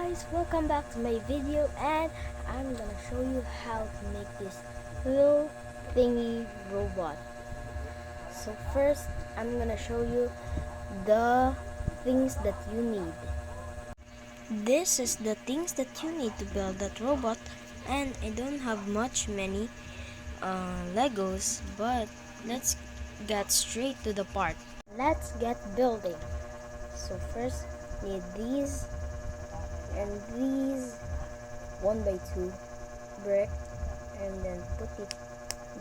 guys, welcome back to my video, and I'm gonna show you how to make this little thingy robot. So first, I'm gonna show you the things that you need. This is the things that you need to build that robot, and I don't have many Legos, but let's get straight to the part. Let's get building. So first, need these and these 1x2 brick, and then put it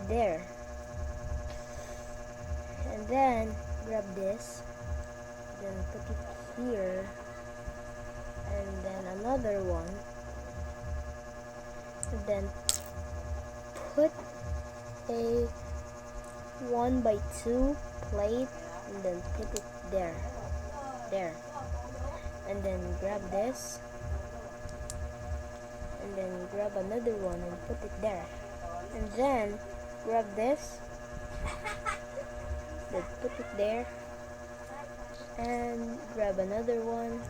there, and then grab this, then put it here, and then another one, and then put a 1x2 plate, and then put it there, and then grab this, and then grab another one and put it there, and then grab this, then put it there, and grab another one,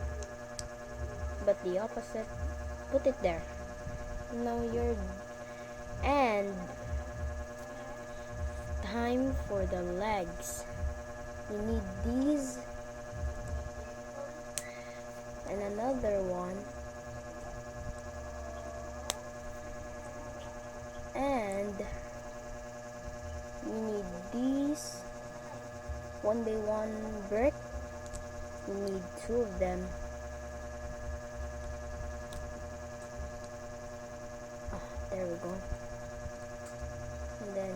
but the opposite, put it there. Now you're and time for the legs. You need these and another one, and you need these 1x1 brick. You need 2 of them. There we go. And then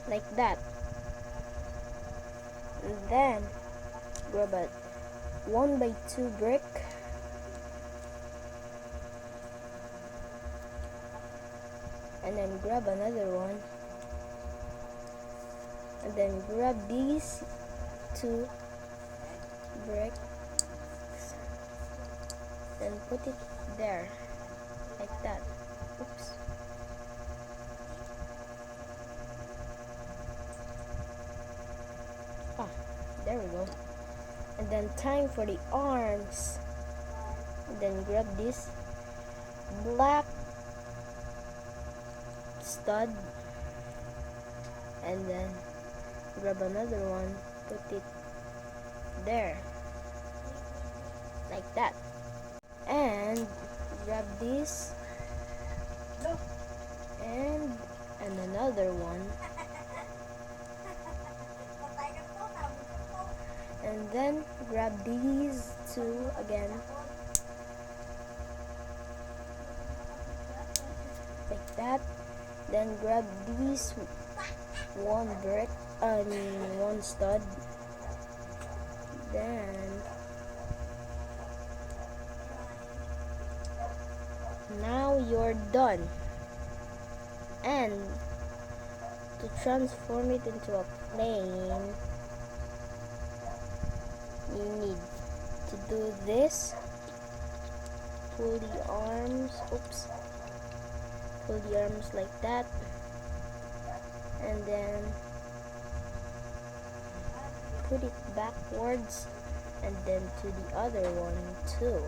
like that, and then grab a 1x2 brick, and then grab another one, and then grab these 2 bricks and put it there like that. Oops. There we go. And then time for the arms. And then grab this black stud, and then grab another one, put it there like that, and grab this and another one, and then grab these 2 again like that, then grab these 1 brick, 1 stud, then now you're done. And to transform it into a plane, you need to do this. Pull the arms, pull the arms like that, and then put it backwards, and then to the other one too,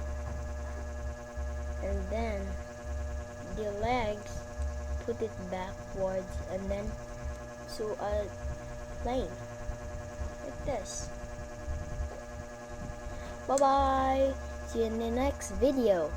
and then the legs, put it backwards, and then to a plane like this. Bye bye, see you in the next video.